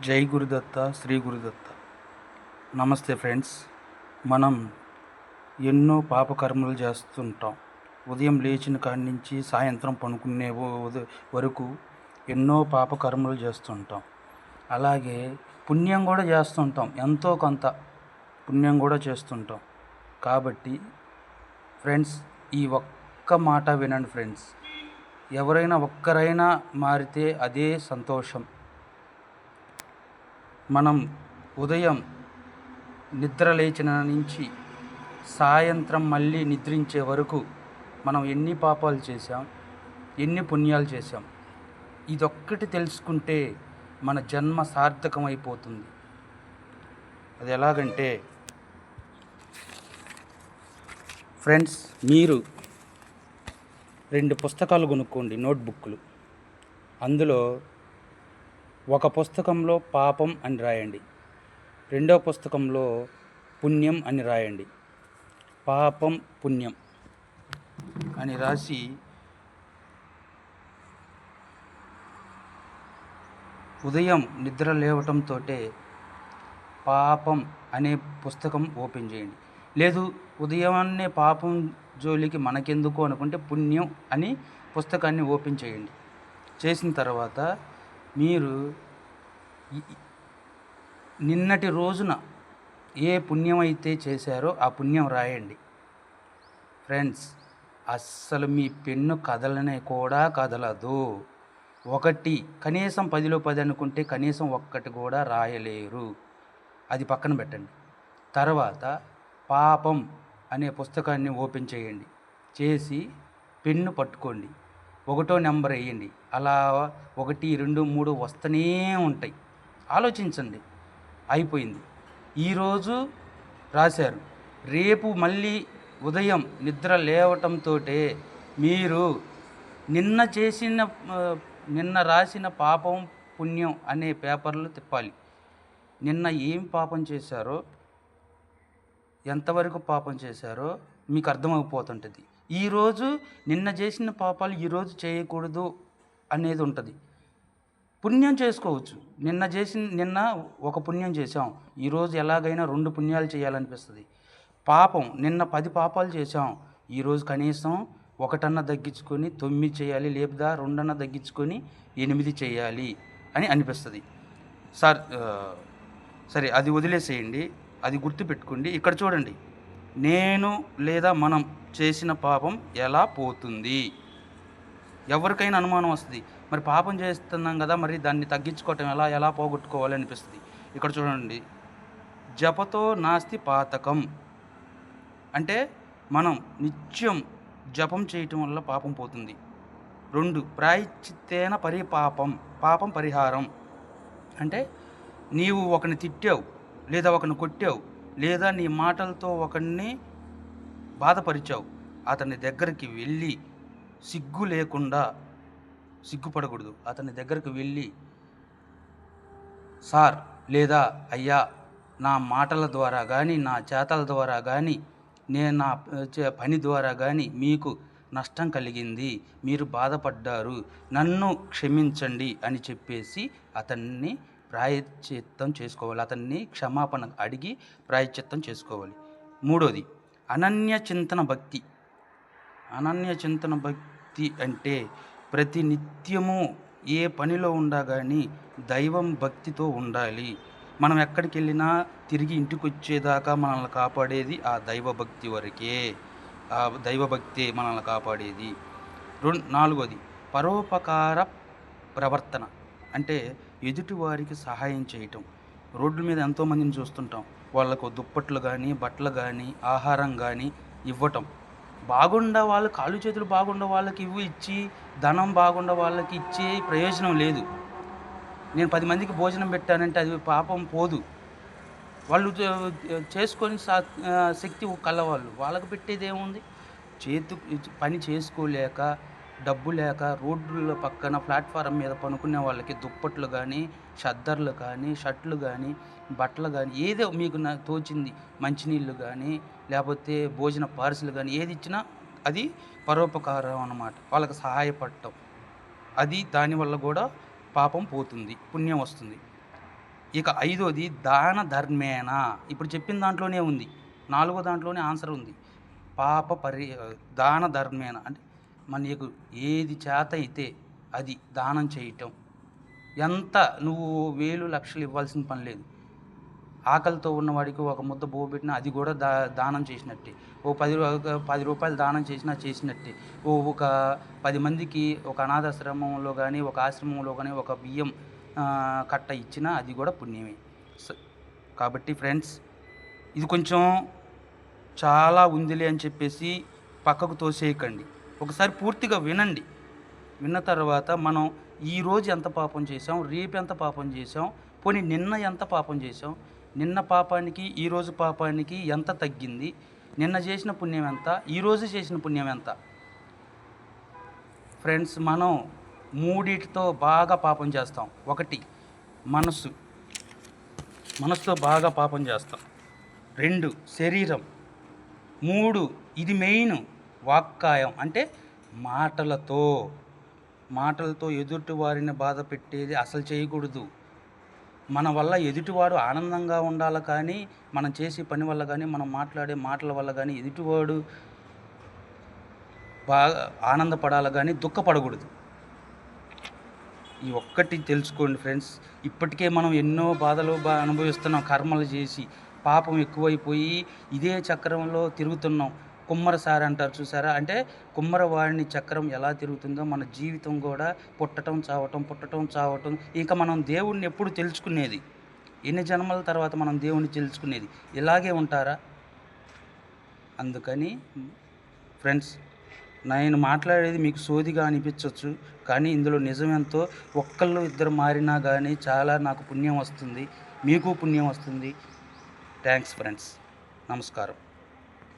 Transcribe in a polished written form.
జై గురుదత్త, శ్రీ గురుదత్త. నమస్తే ఫ్రెండ్స్. మనం ఎన్నో పాపకర్మలు చేస్తుంటాం. ఉదయం లేచిన కాడి నుంచి సాయంత్రం పనుకునే వరకు ఎన్నో పాపకర్మలు చేస్తుంటాం. అలాగే పుణ్యం కూడా చేస్తుంటాం, ఎంతో కొంత పుణ్యం కూడా చేస్తుంటాం. కాబట్టి ఫ్రెండ్స్, ఈ ఒక్క మాట వినండి ఫ్రెండ్స్. ఎవరైనా ఒక్కరైనా మారితే అదే సంతోషం. మనం ఉదయం నిద్ర లేచిన నుంచి సాయంత్రం మళ్ళీ నిద్రించే వరకు మనం ఎన్ని పాపాలు చేశాం, ఎన్ని పుణ్యాలు చేశాం, ఇదొక్కటి తెలుసుకుంటే మన జన్మ సార్థకమైపోతుంది. అది ఎలాగంటే ఫ్రెండ్స్, మీరు 2 పుస్తకాలు కొనుక్కోండి, నోట్బుక్లు. అందులో ఒక పుస్తకంలో పాపం అని రాయండి, రెండో పుస్తకంలో పుణ్యం అని రాయండి. పాపం పుణ్యం అని రాసి ఉదయం నిద్ర లేవటంతో పాపం అనే పుస్తకం ఓపెన్ చేయండి. లేదు, ఉదయాన్నే పాపం జోలికి మనకెందుకు అనుకుంటే పుణ్యం అని పుస్తకాన్ని ఓపెన్ చేయండి. చేసిన తర్వాత మీరు నిన్నటి రోజున ఏ పుణ్యం అయితే చేశారో ఆ పుణ్యం రాయండి. ఫ్రెండ్స్, అస్సలు మీ పెన్ను కదలనే కూడా కదలదు. కనీసం 10లో 10 అనుకుంటే కనీసం ఒక్కటి కూడా రాయలేరు. అది పక్కన పెట్టండి. తర్వాత పాపం అనే పుస్తకాన్ని ఓపెన్ చేయండి. చేసి పెన్ను పట్టుకోండి, 1వ నెంబర్ వేయండి. అలా 1, 2, 3 వస్తూనే ఉంటాయి. ఆలోచించండి. అయిపోయింది. ఈరోజు రాశారు. రేపు మళ్ళీ ఉదయం నిద్ర లేవటంతో మీరు నిన్న రాసిన పాపం పుణ్యం అనే పేపర్లు తిప్పాలి. నిన్న ఏం పాపం చేశారో, ఎంతవరకు పాపం చేశారో మీకు అర్థమైపోతుంటుంది. ఈరోజు నిన్న చేసిన పాపాలు ఈరోజు చేయకూడదు అనేది ఉంటుంది. పుణ్యం చేసుకోవచ్చు. నిన్న ఒక పుణ్యం చేసాం, ఈరోజు ఎలాగైనా 2 పుణ్యాలు చేయాలనిపిస్తుంది. పాపం, నిన్న 10 పాపాలు చేసాం, ఈరోజు కనీసం 1 తగ్గించుకొని 9 చేయాలి, లేదా 2 తగ్గించుకొని 8 చేయాలి అని అనిపిస్తుంది. సరే, అది వదిలేసేయండి. అది గుర్తుపెట్టుకోండి. ఇక్కడ చూడండి, నేను లేదా మనం చేసిన పాపం ఎలా పోతుంది. ఎవరికైనా అనుమానం వస్తుంది, మరి పాపం చేస్తున్నాం కదా, మరి దాన్ని తగ్గించుకోవటం ఎలా పోగొట్టుకోవాలి అనిపిస్తుంది. ఇక్కడ చూడండి, జపతో నాస్తి పాతకం అంటే మనం నిత్యం జపం చేయటం వల్ల పాపం పోతుంది. 2, ప్రాయశ్చిత్తేన పాపం పరిహారం అంటే నీవు ఒకరిని తిట్టావు, లేదా ఒకరిని కొట్టావు, లేదా నీ మాటలతో ఒకరిని బాధపరిచావు, అతని దగ్గరికి వెళ్ళి సిగ్గుపడకూడదు. అతని దగ్గరికి వెళ్ళి, సార్ లేదా అయ్యా, నా మాటల ద్వారా కానీ, నా చేతల ద్వారా కానీ, నేను నా పని ద్వారా కానీ మీకు నష్టం కలిగింది, మీరు బాధపడ్డారు, నన్ను క్షమించండి అని చెప్పేసి అతన్ని ప్రాయశ్చిత్తం చేసుకోవాలి. అతన్ని క్షమాపణ అడిగి ప్రాయశ్చిత్తం చేసుకోవాలి. 3వది అనన్య చింతన భక్తి అంటే ప్రతి నిత్యము ఏ పనిలో ఉండాగాని దైవం భక్తితో ఉండాలి. మనం ఎక్కడికి వెళ్ళినా తిరిగి ఇంటికి వచ్చేదాకా మనల్ని కాపాడేది ఆ దైవభక్తి వరకే. ఆ దైవభక్తే మనల్ని కాపాడేది. 4వది పరోపకార ప్రవర్తన అంటే ఎదుటివారికి సహాయం చేయటం. రోడ్ల మీద ఎంతోమందిని చూస్తుంటాం, వాళ్ళకు దుప్పట్లు కానీ, బట్టలు కానీ, ఆహారం కానీ ఇవ్వటం. బాగుండ వాళ్ళు, కాళ్ళు చేతులు బాగుండ వాళ్ళకి ఇచ్చి, ధనం బాగుండ వాళ్ళకి ఇచ్చే ప్రయోజనం లేదు. నేను 10 మందికి భోజనం పెట్టానంటే అది పాపం పోదు. వాళ్ళు చేసుకొని శక్తి కలవాళ్ళు, వాళ్ళకి పెట్టేది ఏముంది? పని చేసుకోలేక, డబ్బు లేక రోడ్ల పక్కన ప్లాట్ఫారం మీద పనుకునే వాళ్ళకి దుప్పట్లు కానీ, షద్దర్లు కానీ, షర్ట్లు కానీ, బట్టలు కానీ, ఏదో మీకు తోచింది, మంచినీళ్ళు కానీ, లేకపోతే భోజన పార్సిల్ కానీ, ఏది ఇచ్చినా అది పరోపకారం అన్నమాట. వాళ్ళకి సహాయపడటం, అది దానివల్ల కూడా పాపం పోతుంది, పుణ్యం వస్తుంది. ఇక ఐదోది దాన ధర్మేణ. ఇప్పుడు చెప్పిన దాంట్లోనే ఉంది. నాలుగో దాంట్లోనే ఆన్సర్ ఉంది. పాప పరి దాన ధర్మేణ అంటే నీకు ఏది చేత అయితే అది దానం చేయటం. ఎంత నువ్వు వేలు లక్షలు ఇవ్వాల్సిన పని లేదు. ఆకలితో ఉన్నవాడికి ఒక ముద్ద బువ్వ పెట్టినా అది కూడా దానం చేసినట్టే. ఓ 10 రూపాయలు దానం చేసినా చేసినట్టే. ఒక 10 మందికి ఒక అనాథాశ్రమంలో కానీ ఒక ఆశ్రమంలో కానీ ఒక బియ్యం కట్ట ఇచ్చినా అది కూడా పుణ్యమే. కాబట్టి ఫ్రెండ్స్, ఇది కొంచెం చాలా ఉందిలే అని చెప్పేసి పక్కకు తోసేయకండి. ఒకసారి పూర్తిగా వినండి. విన్న తర్వాత మనం ఈరోజు ఎంత పాపం చేసాం, రేపు ఎంత పాపం చేసాం, పోనీ నిన్న ఎంత పాపం చేసాం, నిన్న పాపానికి ఈరోజు పాపానికి ఎంత తగ్గింది, నిన్న చేసిన పుణ్యం ఎంత, ఈరోజు చేసిన పుణ్యం ఎంత. ఫ్రెండ్స్, మనం మూడిటితో బాగా పాపం చేస్తాం. ఒకటి మనసుతో బాగా పాపం చేస్తాం. 2 శరీరం. 3 ఇది మెయిన్ వాక్కాయం అంటే మాటలతో ఎదుటి వారిని బాధ పెట్టేది అసలు చేయకూడదు. మన వల్ల ఎదుటివాడు ఆనందంగా ఉండాలి కానీ, మనం చేసే పని వల్ల కానీ, మనం మాట్లాడే మాటల వల్ల కానీ ఎదుటివాడు బాగా ఆనందపడాలి కానీ దుఃఖపడకూడదు. ఈ ఒక్కటి తెలుసుకోండి ఫ్రెండ్స్. ఇప్పటికే మనం ఎన్నో బాధలు అనుభవిస్తున్నాం కర్మలు చేసి. పాపం ఎక్కువైపోయి ఇదే చక్రంలో తిరుగుతున్నాం. కుమ్మరసారి అంటారు చూసారా, అంటే కుమ్మరవాడిని చక్రం ఎలా తిరుగుతుందో మన జీవితం కూడా పుట్టడం చావటం. ఇంకా మనం దేవుణ్ణి ఎప్పుడు తెలుసుకునేది? ఎన్ని జన్మల తర్వాత మనం దేవుణ్ణి తెలుసుకునేది? ఇలాగే ఉంటారా? అందుకని ఫ్రెండ్స్, నేను మాట్లాడేది మీకు సోదిగా అనిపించవచ్చు, కానీ ఇందులో నిజమెంతో ఒక్కళ్ళు ఇద్దరు మారినా కానీ చాలా నాకు పుణ్యం వస్తుంది, మీకు పుణ్యం వస్తుంది. Thanks friends. నమస్కారం.